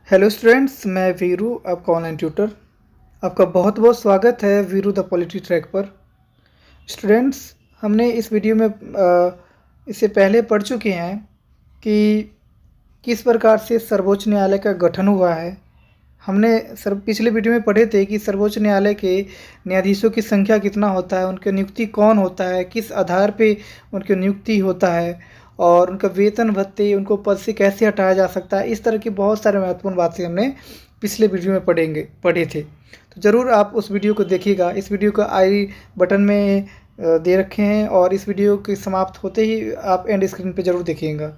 Hello students, मैं वीरू, आपका online tutor. आपका बहुत बहुत स्वागत है वीरू द पॉलिटी ट्रैक पर। स्टूडेंट्स, हमने इस वीडियो में इससे पहले पढ़ चुके हैं कि किस प्रकार से सर्वोच्च न्यायालय का गठन हुआ है। हमने पिछले वीडियो में पढ़े थे कि सर्वोच्च न्यायालय के न्यायाधीशों की संख्या कितना होता है, उनकी नियुक्ति कौन होता है, किस आधार पे उनकी नियुक्ति होता है और उनका वेतन भत्ते, उनको पद से कैसे हटाया जा सकता है। इस तरह की बहुत सारे महत्वपूर्ण बातें हमने पिछले वीडियो में पढ़े थे। तो ज़रूर आप उस वीडियो को देखिएगा। इस वीडियो का आई बटन में दे रखे हैं और इस वीडियो के समाप्त होते ही आप एंड स्क्रीन पे ज़रूर देखिएगा।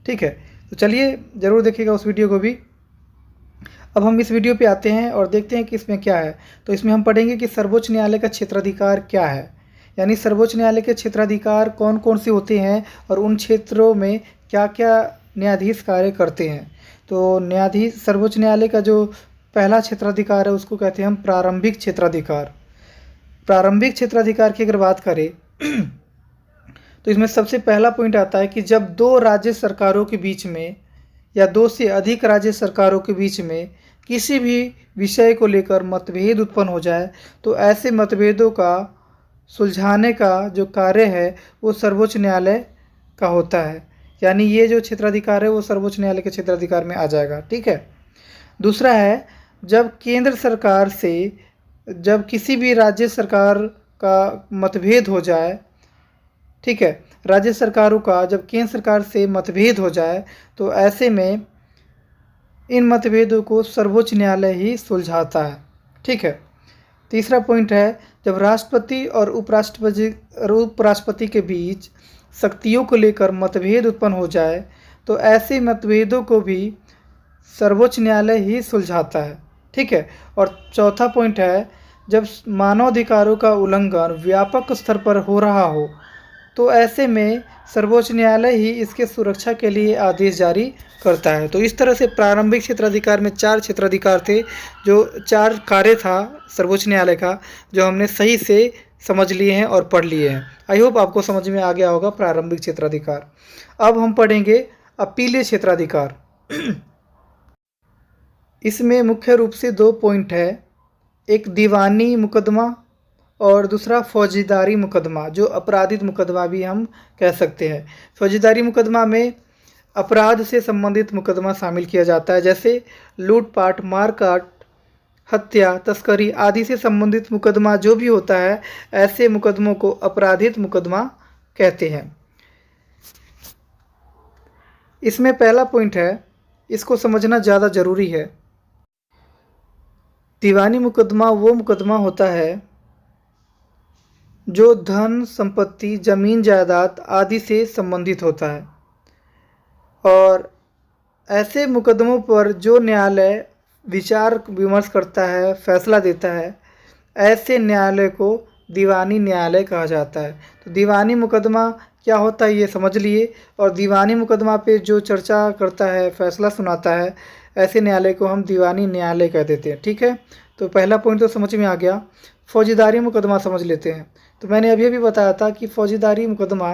ठीक है, तो चलिए ज़रूर देखिएगा उस वीडियो को भी। अब हम इस वीडियो पे आते हैं और देखते हैं कि इसमें क्या है। तो इसमें हम पढ़ेंगे कि सर्वोच्च न्यायालय का क्षेत्राधिकार क्या है, यानी सर्वोच्च न्यायालय के क्षेत्राधिकार कौन कौन से होते हैं और उन क्षेत्रों में क्या क्या न्यायाधीश कार्य करते हैं। तो न्यायाधीश सर्वोच्च न्यायालय का जो पहला क्षेत्राधिकार है उसको कहते हैं हम प्रारंभिक क्षेत्राधिकार। प्रारंभिक क्षेत्राधिकार की अगर बात करें तो इसमें सबसे पहला पॉइंट आता है कि जब दो राज्य सरकारों के बीच में या दो से अधिक राज्य सरकारों के बीच में किसी भी विषय को लेकर मतभेद उत्पन्न हो जाए तो ऐसे मतभेदों का सुलझाने का जो कार्य है वो सर्वोच्च न्यायालय का होता है। यानी ये जो क्षेत्राधिकार है वो सर्वोच्च न्यायालय के क्षेत्राधिकार में आ जाएगा। ठीक है। दूसरा है, जब केंद्र सरकार से जब किसी भी राज्य सरकार का मतभेद हो जाए, ठीक है, राज्य सरकारों का जब केंद्र सरकार से मतभेद हो जाए तो ऐसे में इन मतभेदों को सर्वोच्च न्यायालय ही सुलझाता है। ठीक है। तीसरा पॉइंट है, जब राष्ट्रपति और उपराष्ट्रपति के बीच शक्तियों को लेकर मतभेद उत्पन्न हो जाए तो ऐसे मतभेदों को भी सर्वोच्च न्यायालय ही सुलझाता है। ठीक है। और चौथा पॉइंट है, जब मानवाधिकारों का उल्लंघन व्यापक स्तर पर हो रहा हो तो ऐसे में सर्वोच्च न्यायालय ही इसके सुरक्षा के लिए आदेश जारी करता है। तो इस तरह से प्रारंभिक क्षेत्राधिकार में 4 क्षेत्राधिकार थे, जो 4 कार्य था सर्वोच्च न्यायालय का, जो हमने सही से समझ लिए हैं और पढ़ लिए हैं। आई होप आपको समझ में आ गया होगा प्रारंभिक क्षेत्राधिकार। अब हम पढ़ेंगे अपीलीय क्षेत्राधिकार। इसमें मुख्य रूप से 2 पॉइंट है, एक दीवानी मुकदमा और दूसरा फौजदारी मुकदमा, जो अपराधिक मुकदमा भी हम कह सकते हैं। फौजदारी मुकदमा में अपराध से संबंधित मुकदमा शामिल किया जाता है, जैसे लूटपाट, मारकाट, हत्या, तस्करी आदि से संबंधित मुकदमा जो भी होता है, ऐसे मुकदमों को आपराधिक मुकदमा कहते हैं। इसमें पहला पॉइंट है, इसको समझना ज़्यादा ज़रूरी है। दीवानी मुकदमा वो मुकदमा होता है जो धन संपत्ति, जमीन जायदाद आदि से संबंधित होता है और ऐसे मुकदमों पर जो न्यायालय विचार विमर्श करता है, फैसला देता है, ऐसे न्यायालय को दीवानी न्यायालय कहा जाता है। तो दीवानी मुकदमा क्या होता है ये समझ लिए, और दीवानी मुकदमा पे जो चर्चा करता है, फैसला सुनाता है, ऐसे न्यायालय को हम दीवानी न्यायालय कह देते हैं। ठीक है। तो पहला पॉइंट तो समझ में आ गया। फौजदारी मुकदमा समझ लेते हैं। तो मैंने अभी बताया था कि फौजदारी मुकदमा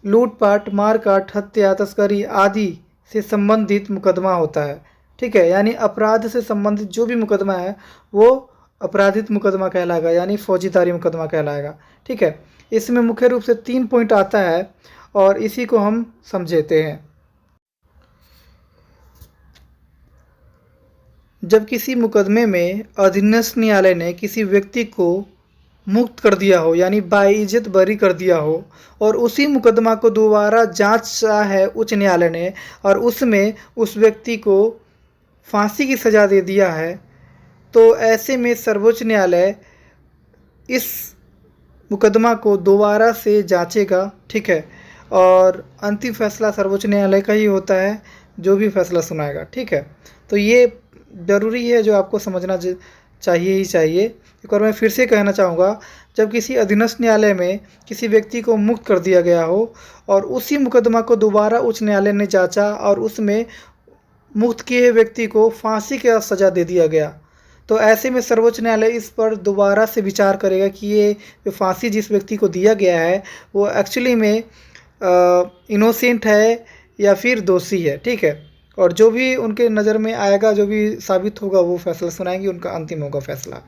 लूटपाट, मारकाट, हत्या, तस्करी आदि से संबंधित मुकदमा होता है। ठीक है। यानी अपराध से संबंधित जो भी मुकदमा है वो आपराधिक मुकदमा कहलाएगा, यानी फौजदारी मुकदमा कहलाएगा। ठीक है। इसमें मुख्य रूप से 3 पॉइंट आता है और इसी को हम समझते हैं। जब किसी मुकदमे में अधीनस्थ न्यायालय ने किसी व्यक्ति को मुक्त कर दिया हो, यानी बाइज्जत बरी कर दिया हो, और उसी मुकदमा को दोबारा जांचा है उच्च न्यायालय ने और उसमें उस व्यक्ति को फांसी की सज़ा दे दिया है, तो ऐसे में सर्वोच्च न्यायालय इस मुकदमा को दोबारा से जांचेगा। ठीक है। और अंतिम फैसला सर्वोच्च न्यायालय का ही होता है, जो भी फैसला सुनाएगा। ठीक है। तो ये ज़रूरी है, जो आपको समझना चाहिए ही चाहिए। एक बार मैं फिर से कहना चाहूँगा, जब किसी अधीनस्थ न्यायालय में किसी व्यक्ति को मुक्त कर दिया गया हो और उसी मुकदमा को दोबारा उच्च न्यायालय ने जांचा और उसमें मुक्त किए व्यक्ति को फांसी का सज़ा दे दिया गया, तो ऐसे में सर्वोच्च न्यायालय इस पर दोबारा से विचार करेगा कि ये जो फांसी जिस व्यक्ति को दिया गया है वो एक्चुअली में इनोसेंट है या फिर दोषी है। ठीक है। और जो भी उनके नज़र में आएगा, जो भी साबित होगा, वो फैसला सुनाएंगे, उनका अंतिम होगा फैसला।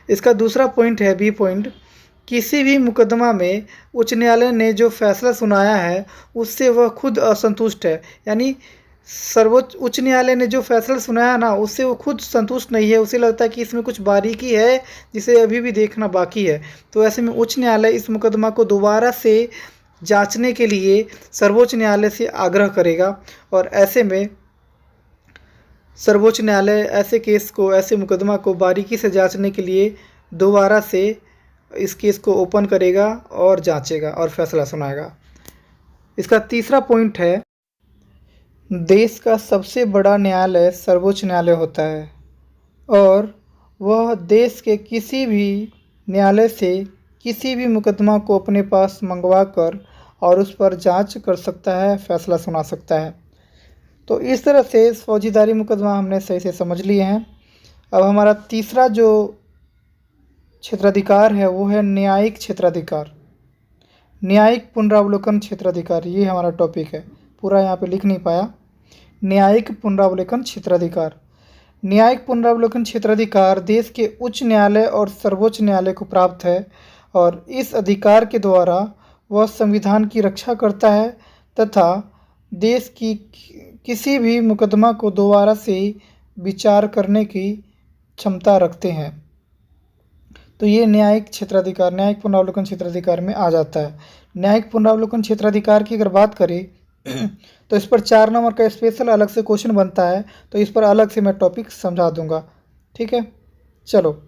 इसका दूसरा पॉइंट है, बी पॉइंट, किसी भी मुकदमा में उच्च न्यायालय ने जो फैसला सुनाया है उससे वह खुद असंतुष्ट है। यानी सर्वोच्च उच्च न्यायालय ने जो फैसला सुनाया ना, उससे वो खुद संतुष्ट नहीं है, उसे लगता है कि इसमें कुछ बारीकी है जिसे अभी भी देखना बाकी है। तो ऐसे में उच्च न्यायालय इस मुकदमा को दोबारा से जांचने के लिए सर्वोच्च न्यायालय से आग्रह करेगा, और ऐसे में सर्वोच्च न्यायालय ऐसे केस को, ऐसे मुकदमा को बारीकी से जांचने के लिए दोबारा से इस केस को ओपन करेगा और जांचेगा और फैसला सुनाएगा। इसका तीसरा पॉइंट है, देश का सबसे बड़ा न्यायालय सर्वोच्च न्यायालय होता है और वह देश के किसी भी न्यायालय से किसी भी मुकदमा को अपने पास मंगवा कर और उस पर जांच कर सकता है, फैसला सुना सकता है। तो इस तरह से फौजीदारी मुकदमा हमने सही से समझ लिए हैं। अब हमारा तीसरा जो क्षेत्राधिकार है वो है न्यायिक क्षेत्राधिकार, न्यायिक पुनरावलोकन क्षेत्राधिकार। ये हमारा टॉपिक है, पूरा यहाँ पे लिख नहीं पाया। न्यायिक पुनरावलोकन क्षेत्राधिकार। न्यायिक पुनरावलोकन क्षेत्राधिकार देश के उच्च न्यायालय और सर्वोच्च न्यायालय को प्राप्त है और इस अधिकार के द्वारा वह संविधान की रक्षा करता है तथा देश की किसी भी मुकदमा को दोबारा से विचार करने की क्षमता रखते हैं। तो ये न्यायिक क्षेत्राधिकार, न्यायिक पुनरावलोकन क्षेत्राधिकार में आ जाता है। न्यायिक पुनरावलोकन क्षेत्राधिकार की अगर बात करें तो इस पर 4 नंबर का स्पेशल अलग से क्वेश्चन बनता है, तो इस पर अलग से मैं टॉपिक समझा दूंगा। ठीक है, चलो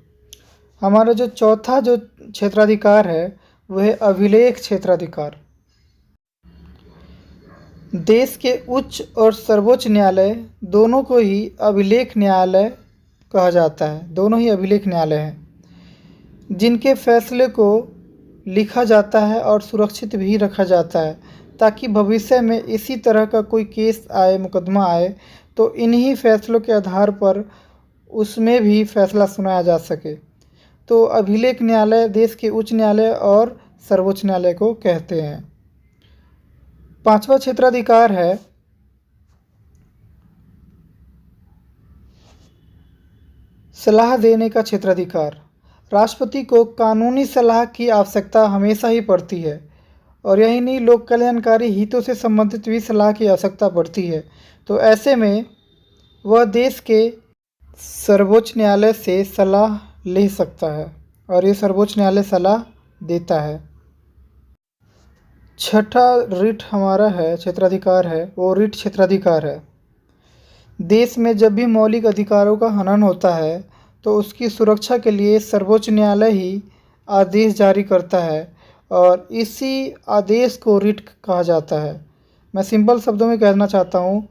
हमारा जो चौथा जो क्षेत्राधिकार है वह है अभिलेख क्षेत्राधिकार। देश के उच्च और सर्वोच्च न्यायालय दोनों को ही अभिलेख न्यायालय कहा जाता है, दोनों ही अभिलेख न्यायालय हैं जिनके फैसले को लिखा जाता है और सुरक्षित भी रखा जाता है ताकि भविष्य में इसी तरह का कोई केस आए, मुकदमा आए, तो इन्हीं फैसलों के आधार पर उसमें भी फैसला सुनाया जा सके। तो अभिलेख न्यायालय देश के उच्च न्यायालय और सर्वोच्च न्यायालय को कहते हैं। पांचवा क्षेत्राधिकार है सलाह देने का क्षेत्राधिकार। राष्ट्रपति को कानूनी सलाह की आवश्यकता हमेशा ही पड़ती है और यही नहीं, लोक कल्याणकारी हितों से संबंधित भी सलाह की आवश्यकता पड़ती है। तो ऐसे में वह देश के सर्वोच्च न्यायालय से सलाह ले सकता है और ये सर्वोच्च न्यायालय सलाह देता है। छठा रिट हमारा है क्षेत्राधिकार है, वो रिट क्षेत्राधिकार है। देश में जब भी मौलिक अधिकारों का हनन होता है तो उसकी सुरक्षा के लिए सर्वोच्च न्यायालय ही आदेश जारी करता है और इसी आदेश को रिट कहा जाता है। मैं सिंपल शब्दों में कहना चाहता हूँ,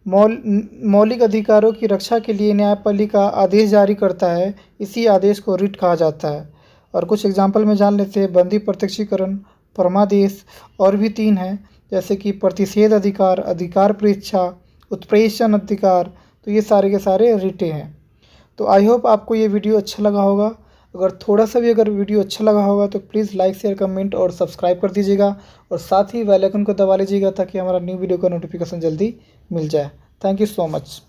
मौलिक अधिकारों की रक्षा के लिए न्यायपालिका आदेश जारी करता है, इसी आदेश को रिट कहा जाता है। और कुछ एग्जाम्पल में जान लेते हैं, बंदी प्रत्यक्षीकरण, परमादेश, और भी 3 हैं जैसे कि प्रतिषेध अधिकार, अधिकार परीक्षा, उत्प्रेषण अधिकार। तो ये सारे के सारे रिटे हैं। तो आई होप आपको ये वीडियो अच्छा लगा होगा। अगर थोड़ा सा भी अगर वीडियो अच्छा लगा होगा तो प्लीज़ लाइक, शेयर, कमेंट और सब्सक्राइब कर दीजिएगा और साथ ही बेल आइकन को दबा लीजिएगा ताकि हमारा न्यू वीडियो का नोटिफिकेशन जल्दी मिल जाए। Thank you so much.